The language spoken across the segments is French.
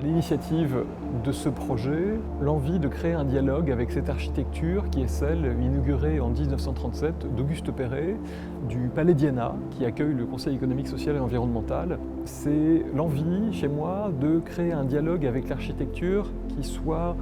L'initiative de ce projet, l'envie de créer un dialogue avec cette architecture qui est celle inaugurée en 1937 d'Auguste Perret, du Palais d'Iéna, qui accueille le Conseil économique, social et environnemental. C'est l'envie, chez moi, de créer un dialogue avec l'architecture qui soit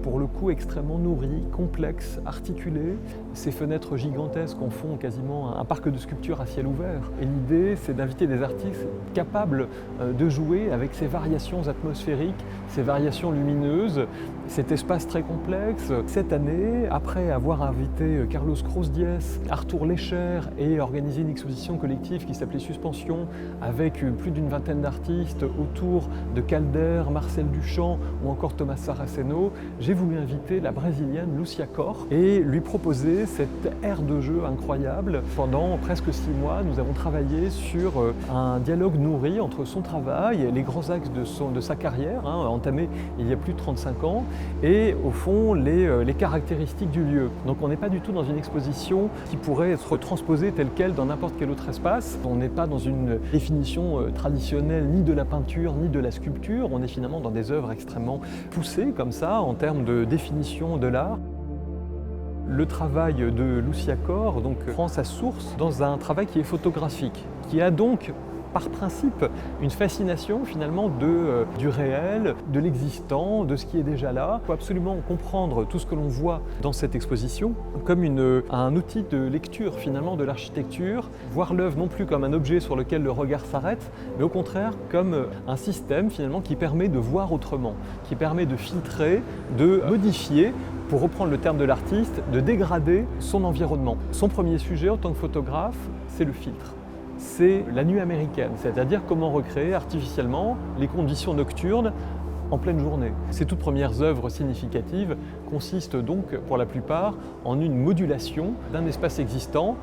pour le coup extrêmement nourri, complexe, articulé. Ces fenêtres gigantesques en font quasiment un parc de sculptures à ciel ouvert. Et l'idée, c'est d'inviter des artistes capables de jouer avec ces variations atmosphériques, ces variations lumineuses, cet espace très complexe. Cette année, après avoir invité Carlos Cruz-Diez, Arthur Lécher et organisé une exposition collective qui s'appelait Suspension, avec plus d'une vingtaine d'artistes autour de Calder, Marcel Duchamp ou encore Thomas Saraceno, j'ai voulu inviter la brésilienne Lúcia Cor et lui proposer cette aire de jeu incroyable. Pendant presque 6 mois, nous avons travaillé sur un dialogue nourri entre son travail, les grands axes de sa carrière, entamée il y a plus de 35 ans, et au fond les caractéristiques du lieu. Donc on n'est pas du tout dans une exposition qui pourrait être transposée telle quelle dans n'importe quel autre espace. On n'est pas dans une définition traditionnelle ni de la peinture ni de la sculpture. On est finalement dans des œuvres extrêmement poussées comme ça en termes de définition de l'art. Le travail de Lúcia Cor prend sa source dans un travail qui est photographique, qui a donc par principe une fascination finalement du réel, de l'existant, de ce qui est déjà là. Il faut absolument comprendre tout ce que l'on voit dans cette exposition comme un outil de lecture finalement de l'architecture, voir l'œuvre non plus comme un objet sur lequel le regard s'arrête, mais au contraire comme un système finalement qui permet de voir autrement, qui permet de filtrer, de modifier, pour reprendre le terme de l'artiste, de dégrader son environnement. Son premier sujet en tant que photographe, c'est le filtre. C'est la nuit américaine, c'est-à-dire comment recréer artificiellement les conditions nocturnes en pleine journée. Ces toutes premières œuvres significatives consistent donc pour la plupart en une modulation d'un espace existant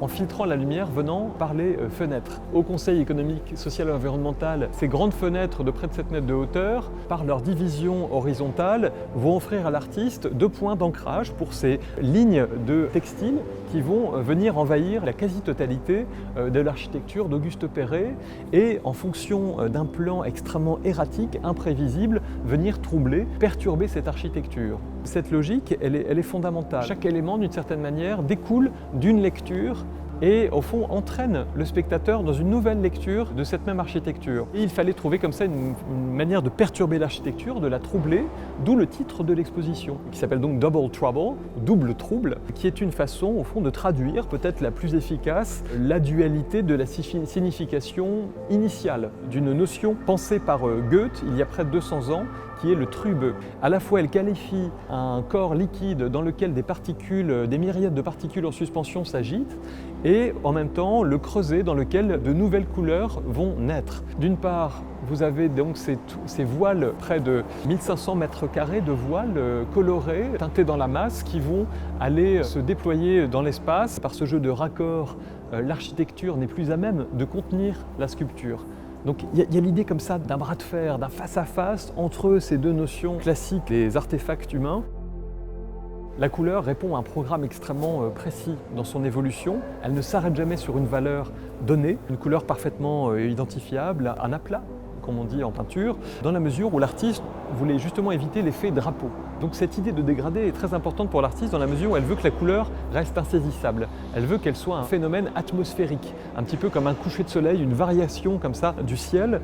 en filtrant la lumière venant par les fenêtres. Au Conseil économique, social et environnemental, ces grandes fenêtres de près de 7 mètres de hauteur, par leur division horizontale, vont offrir à l'artiste 2 points d'ancrage pour ces lignes de textile qui vont venir envahir la quasi-totalité de l'architecture d'Auguste Perret et, en fonction d'un plan extrêmement erratique, imprévisible, venir troubler, perturber cette architecture. Cette logique, elle est fondamentale. Chaque élément, d'une certaine manière, découle d'une lecture et au fond entraîne le spectateur dans une nouvelle lecture de cette même architecture. Et il fallait trouver comme ça une manière de perturber l'architecture, de la troubler, d'où le titre de l'exposition, qui s'appelle donc Double Trouble, double trouble, qui est une façon au fond de traduire, peut-être la plus efficace, la dualité de la signification initiale d'une notion pensée par Goethe il y a près de 200 ans, qui est le trube. À la fois, elle qualifie un corps liquide dans lequel des myriades de particules en suspension s'agitent, et en même temps le creuset dans lequel de nouvelles couleurs vont naître. D'une part, vous avez donc ces voiles, près de 1500 mètres carrés de voiles colorées, teintées dans la masse, qui vont aller se déployer dans l'espace. Par ce jeu de raccords, l'architecture n'est plus à même de contenir la sculpture. Donc il y a l'idée comme ça d'un bras de fer, d'un face-à-face entre ces 2 notions classiques, les artefacts humains. La couleur répond à un programme extrêmement précis dans son évolution. Elle ne s'arrête jamais sur une valeur donnée, une couleur parfaitement identifiable, un aplat, comme on dit en peinture, dans la mesure où l'artiste voulait justement éviter l'effet drapeau. Donc cette idée de dégradé est très importante pour l'artiste dans la mesure où elle veut que la couleur reste insaisissable. Elle veut qu'elle soit un phénomène atmosphérique, un petit peu comme un coucher de soleil, une variation comme ça du ciel.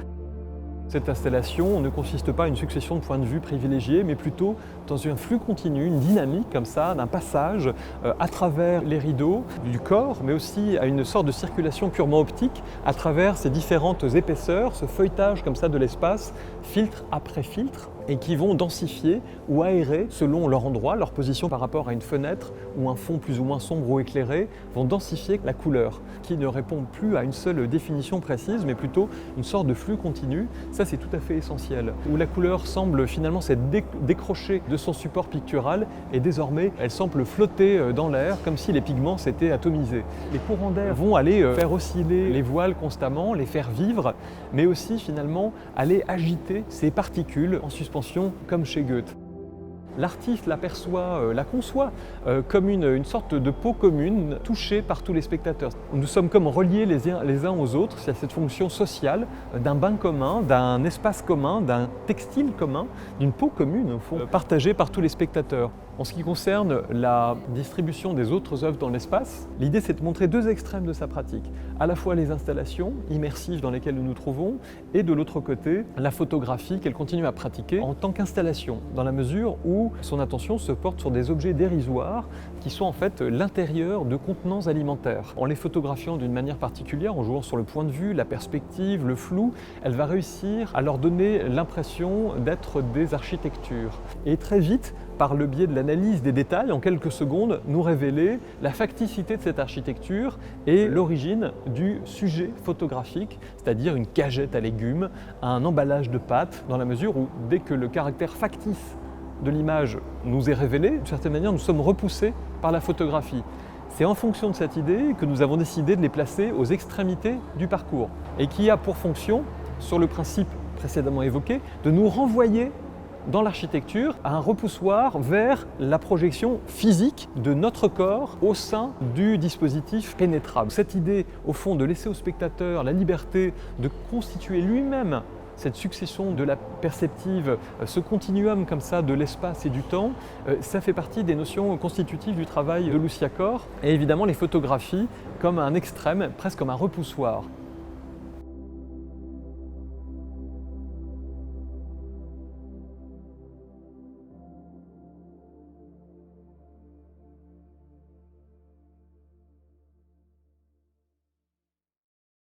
Cette installation ne consiste pas à une succession de points de vue privilégiés, mais plutôt dans un flux continu, une dynamique comme ça, d'un passage à travers les rideaux du corps, mais aussi à une sorte de circulation purement optique à travers ces différentes épaisseurs, ce feuilletage comme ça de l'espace, filtre après filtre, et qui vont densifier ou aérer selon leur endroit, leur position par rapport à une fenêtre ou un fond plus ou moins sombre ou éclairé, vont densifier la couleur, qui ne répond plus à une seule définition précise, mais plutôt une sorte de flux continu. Ça, c'est tout à fait essentiel. Où la couleur semble finalement s'être décrochée de son support pictural et désormais, elle semble flotter dans l'air comme si les pigments s'étaient atomisés. Les courants d'air vont aller faire osciller les voiles constamment, les faire vivre, mais aussi finalement aller agiter ces particules en suspension comme chez Goethe. l'artiste l'aperçoit, la conçoit comme une sorte de peau commune touchée par tous les spectateurs. Nous sommes comme reliés les uns aux autres, c'est cette fonction sociale d'un bain commun, d'un espace commun, d'un textile commun, d'une peau commune au fond, partagée par tous les spectateurs. En ce qui concerne la distribution des autres œuvres dans l'espace, l'idée c'est de montrer deux extrêmes de sa pratique. À la fois les installations immersives dans lesquelles nous nous trouvons et de l'autre côté la photographie qu'elle continue à pratiquer en tant qu'installation, dans la mesure où son attention se porte sur des objets dérisoires qui sont en fait l'intérieur de contenants alimentaires. En les photographiant d'une manière particulière, en jouant sur le point de vue, la perspective, le flou, elle va réussir à leur donner l'impression d'être des architectures. Et très vite, par le biais de l'analyse des détails, en quelques secondes, nous révéler la facticité de cette architecture et l'origine du sujet photographique, c'est-à-dire une cagette à légumes, un emballage de pâtes, dans la mesure où, dès que le caractère factice de l'image nous est révélé, d'une certaine manière, nous sommes repoussés par la photographie. C'est en fonction de cette idée que nous avons décidé de les placer aux extrémités du parcours et qui a pour fonction, sur le principe précédemment évoqué, de nous renvoyer dans l'architecture à un repoussoir vers la projection physique de notre corps au sein du dispositif pénétrable. Cette idée, au fond, de laisser au spectateur la liberté de constituer lui-même cette succession de la perceptive, ce continuum comme ça de l'espace et du temps, ça fait partie des notions constitutives du travail de Lucia Cor. Et évidemment les photographies comme un extrême, presque comme un repoussoir.